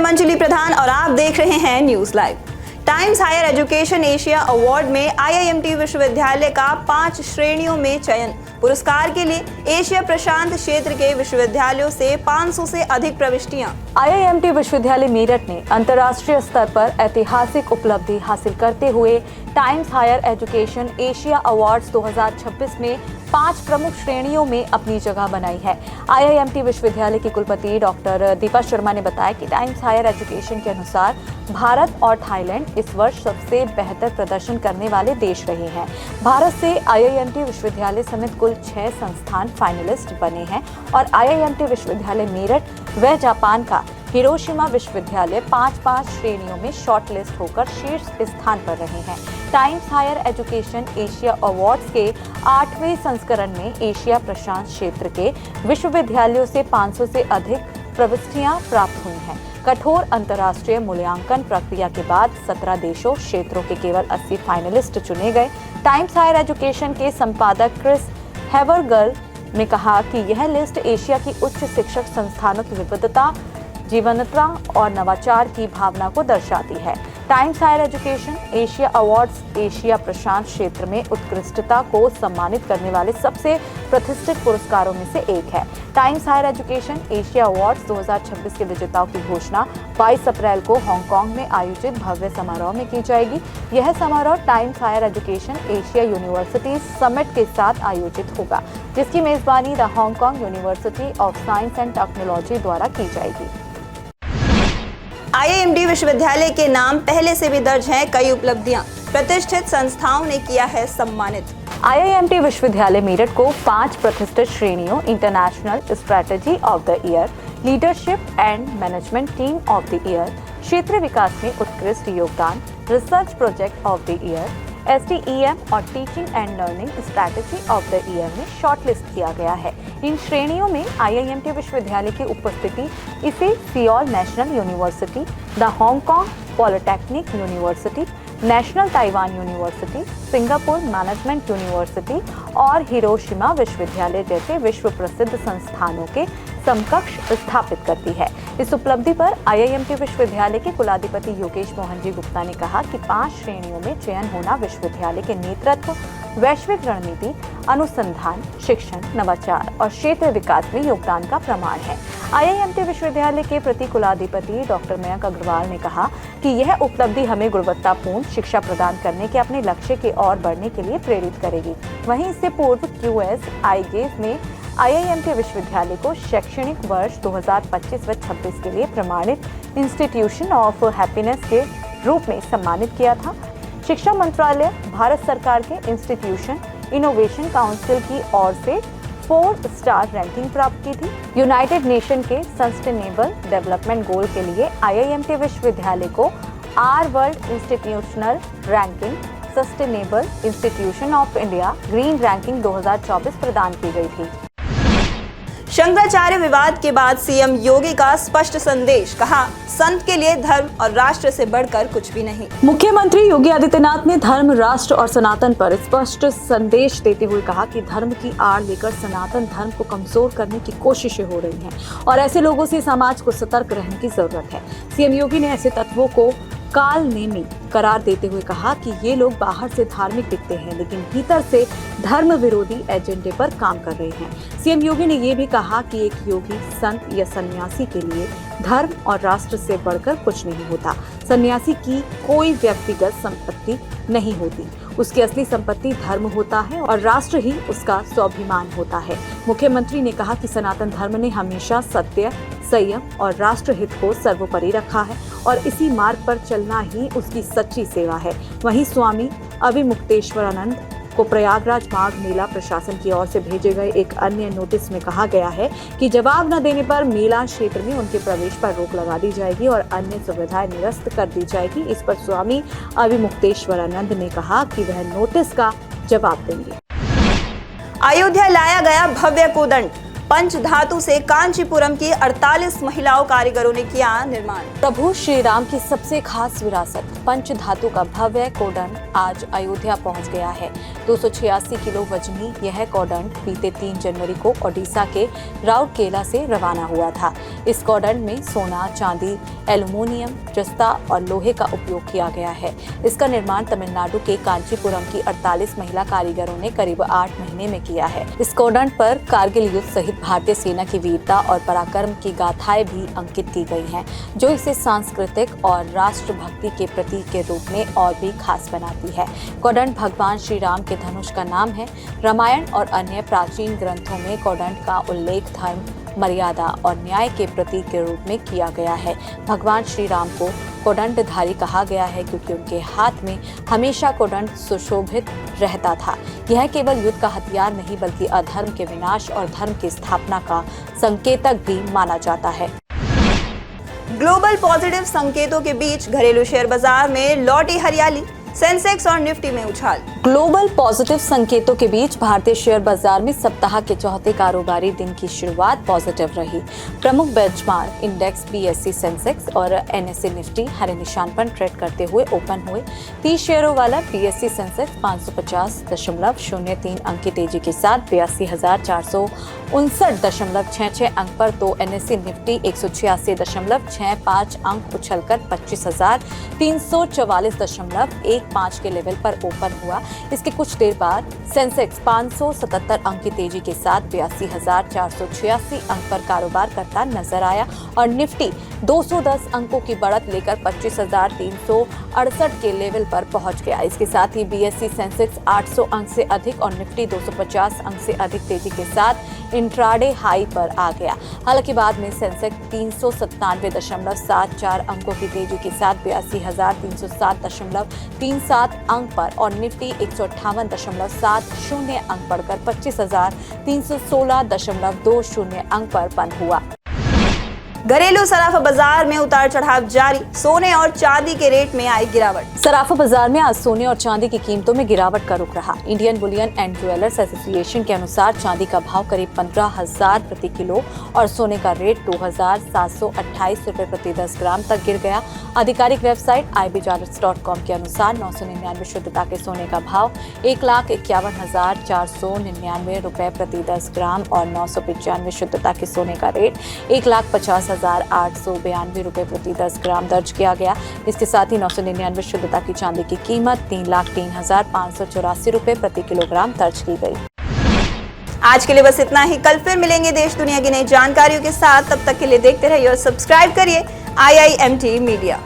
मैं मंजुली प्रधान और आप देख रहे हैं news live. Times Higher Education Asia award में आईआईएमटी विश्वविद्यालय का 5 श्रेणियों में चयन। पुरस्कार के लिए एशिया प्रशांत क्षेत्र के विश्वविद्यालयों से 500 से अधिक प्रविष्टियां। आईआईएमटी विश्वविद्यालय मेरठ ने अंतर्राष्ट्रीय स्तर पर ऐतिहासिक उपलब्धि हासिल करते हुए Times Higher Education Asia awards 2026 में 5 प्रमुख श्रेणियों में अपनी जगह बनाई है। आईआईएमटी विश्वविद्यालय की कुलपति डॉक्टर दीपा शर्मा ने बताया कि टाइम्स हायर एजुकेशन के अनुसार भारत और थाईलैंड इस वर्ष सबसे बेहतर प्रदर्शन करने वाले देश रहे हैं। भारत से आईआईएमटी विश्वविद्यालय समेत कुल 6 संस्थान फाइनलिस्ट बने हैं और आईआईएमटी विश्वविद्यालय मेरठ व जापान का हिरोशिमा विश्वविद्यालय 5 श्रेणियों में शॉर्टलिस्ट होकर शीर्ष स्थान पर रहे हैं। Times Higher Education Asia awards के 8वें संस्करण में एशिया प्रशांत क्षेत्र के विश्वविद्यालयों से 500 से अधिक प्रविष्टियां प्राप्त हुई हैं। कठोर अंतर्राष्ट्रीय मूल्यांकन प्रक्रिया के बाद 17 देशों क्षेत्रों के केवल 80 फाइनलिस्ट चुने गए। टाइम्स हायर एजुकेशन के संपादक क्रिस हैवरगल ने कहा कि यह लिस्ट एशिया की उच्च शिक्षक संस्थानों की विविधता, जीवंतता और नवाचार की भावना को दर्शाती है। Times Higher Education Asia Awards Asia प्रशांत क्षेत्र में उत्कृष्टता को सम्मानित करने वाले सबसे प्रतिष्ठित पुरस्कारों में से एक है। Times Higher Education Asia awards 2026 के विजेताओं की घोषणा 22 अप्रैल को हांगकांग में आयोजित भव्य समारोह में की जाएगी। यह समारोह Times Higher Education Asia University Summit के साथ आयोजित होगा, जिसकी मेजबानी the Hong Kong University of Science and Technology द्वारा की जाएगी। आईआईएमटी विश्वविद्यालय के नाम पहले से भी दर्ज हैं कई उपलब्धियां। प्रतिष्ठित संस्थाओं ने किया है सम्मानित। आईआईएमटी विश्वविद्यालय मेरठ को 5 प्रतिष्ठित श्रेणियों international strategy of the year, leadership and management team of the year, क्षेत्रीय विकास में उत्कृष्ट योगदान, research project of the year, STEM और teaching and learning strategy of the year में शॉर्टलिस्ट किया गया है। इन श्रेणियों में आईआईएमटी विश्वविद्यालय की उपस्थिति इसे Seoul national university, the Hong Kong polytechnic university, national Taiwan university, Singapore management university और हिरोशिमा विश्वविद्यालय जैसे विश्व प्रसिद्ध संस्थानों के समकक्ष स्थापित करती है। इस उपलब्धि पर आईआईएमटी विश्वविद्यालय के कुलाधिपति योगेश मोहन जी गुप्ता ने कहा कि 5 श्रेणियों में चयन होना विश्वविद्यालय के नेतृत्व, वैश्विक रणनीति, अनुसंधान, शिक्षण, नवाचार और क्षेत्र विकास में योगदान का प्रमाण है। आईआईएमटी विश्वविद्यालय के प्रति कुलाधिपति डॉक्टर मयंक अग्रवाल ने कहा कि यह उपलब्धि हमें गुणवत्तापूर्ण शिक्षा प्रदान करने के अपने लक्ष्य की ओर बढ़ने के लिए प्रेरित करेगी। वहीं इससे पूर्व क्यूएस आईगेस ने आईआईएमटी विश्वविद्यालय को शैक्षणिक वर्ष 2025 व 26 के लिए प्रमाणित इंस्टीट्यूशन ऑफ हैप्पीनेस के रूप में सम्मानित किया था। शिक्षा मंत्रालय भारत सरकार के इंस्टीट्यूशन इनोवेशन काउंसिल की ओर से 4 स्टार रैंकिंग प्राप्त की थी। यूनाइटेड नेशन के सस्टेनेबल डेवलपमेंट गोल के लिए आईआईएमटी विश्वविद्यालय को R world institutional ranking sustainable institution of India green ranking 2024 प्रदान की गई थी। शंकराचार्य विवाद के बाद सीएम योगी का स्पष्ट संदेश, कहा संत के लिए धर्म और राष्ट्र से बढ़कर कुछ भी नहीं। मुख्यमंत्री योगी आदित्यनाथ ने धर्म, राष्ट्र और सनातन पर स्पष्ट संदेश देते हुए कहा कि धर्म की आड़ लेकर सनातन धर्म को कमजोर करने की कोशिशें हो रही हैं और ऐसे लोगों से समाज को सतर्क रहने की जरूरत है। सीएम योगी ने ऐसे तत्वों को कालनेमी करार देते हुए कहा कि ये लोग बाहर से धार्मिक दिखते हैं लेकिन भीतर से धर्म विरोधी एजेंडे पर काम कर रहे हैं। सीएम योगी ने ये भी कहा कि एक योगी, संत या सन्यासी के लिए धर्म और राष्ट्र से बढ़कर कुछ नहीं होता। सन्यासी की कोई व्यक्तिगत संपत्ति नहीं होती, उसकी असली संपत्ति धर्म होता है और राष्ट्र ही उसका स्वाभिमान होता है। मुख्यमंत्री ने कहा कि सनातन धर्म ने हमेशा सत्य, संयम और राष्ट्र हित को सर्वोपरि रखा है और इसी मार्ग पर चलना ही उसकी सच्ची सेवा है। वहीं स्वामी अभिमुक्तेश्वरानंद को प्रयागराज माघ मेला प्रशासन की ओर से भेजे गए एक अन्य नोटिस में कहा गया है कि जवाब न देने पर मेला क्षेत्र में उनके प्रवेश पर रोक लगा दी जाएगी और अन्य सुविधाएं निरस्त कर दी जाएगी। इस पर स्वामी अभिमुक्तेश्वरानंद ने कहा कि वह नोटिस का जवाब देंगे। अयोध्या लाया गया भव्य कोदंड, पंच धातु से कांचीपुरम की 48 महिलाओं कारीगरों ने किया निर्माण। प्रभु श्री राम की सबसे खास विरासत पंच धातु का भव्य कोदंड आज अयोध्या पहुंच गया है। 286 किलो वजनी यह कोदंड बीते 3 जनवरी को ओडिशा के राउरकेला से रवाना हुआ था। इस कोदंड में सोना, चांदी, एल्युमिनियम, जस्ता और लोहे का उपयोग किया गया है। इसका निर्माण तमिलनाडु के कांचीपुरम की 48 महिला कारीगरों ने करीब 8 महीने में किया है। इस कोदंड पर कारगिल युद्ध सहित भारतीय सेना की वीरता और पराक्रम की गाथाएं भी अंकित की गई हैं, जो इसे सांस्कृतिक और राष्ट्रभक्ति के प्रतीक के रूप में और भी खास बनाती है। कोदंड भगवान श्री राम के धनुष का नाम है। रामायण और अन्य प्राचीन ग्रंथों में कोदंड का उल्लेख धर्म, मर्यादा और न्याय के प्रतीक के रूप में किया गया है। भगवान श्री राम को कोदंडधारी कहा गया है क्योंकि उनके हाथ में हमेशा कोदंड सुशोभित रहता था। यह केवल युद्ध का हथियार नहीं बल्कि अधर्म के विनाश और धर्म की स्थापना का संकेतक भी माना जाता है। ग्लोबल पॉजिटिव संकेतों के बीच घरेलू शेयर बाजार में लौटी हरियाली, सेंसेक्स और निफ्टी में उछाल। ग्लोबल पॉजिटिव संकेतों के बीच भारतीय शेयर बाजार में सप्ताह के चौथे कारोबारी दिन की शुरुआत पॉजिटिव रही। प्रमुख बेंचमार्क इंडेक्स बीएसई सेंसेक्स और एनएसई निफ्टी हरे निशान पर ट्रेड करते हुए ओपन हुए। 30 शेयरों वाला बीएसई सेंसेक्स 550.03 अंक की तेजी के साथ 82,459.66 अंक पर, तो एनएसई निफ्टी 186.65 अंक उछलकर 25,344.15 के लेवल पर ओपन हुआ। इसके कुछ देर बाद सेंसेक्स 577 अंक की तेजी के साथ 82,486 अंक पर कारोबार करता नजर आया और निफ्टी 210 अंकों की बढ़त लेकर 25,368 के लेवल पर पहुंच गया। इसके साथ ही बीएसई सेंसेक्स 800 अंक से अधिक और निफ्टी 250 अंक से अधिक तेजी के साथ इंट्राडे हाई पर आ गया। हालांकि बाद में सेंसेक्स 397.74 अंकों की तेजी के साथ 82,307.37 अंक पर और निफ्टी 158.70 अंक बढ़कर 25,316.20 अंक पर बंद हुआ। घरेलू सराफा बाजार में उतार चढ़ाव जारी, सोने और चांदी के रेट में आई गिरावट। सराफा बाजार में आज सोने और चांदी की कीमतों में गिरावट का रुख रहा। Indian Boolean and jewellers association के अनुसार चांदी का भाव करीब 15,000 प्रति किलो और सोने का रेट 2,728 रुपए प्रति 10 ग्राम तक गिर गया। आधिकारिक वेबसाइट ibjars.com के अनुसार 999 शुद्धता के सोने का भाव 1,51,499 रुपए प्रति 10 ग्राम और 995 शुद्धता के सोने का रेट 1,50,892 रुपए प्रति 10 ग्राम दर्ज किया गया। इसके साथ ही 999 शुद्धता की चांदी की कीमत 3,03,584 रुपए प्रति किलोग्राम दर्ज की गई। आज के लिए बस इतना ही। कल फिर मिलेंगे देश दुनिया की नई जानकारियों के साथ। तब तक के लिए देखते रहिए और सब्सक्राइब करिए IIMT मीडिया।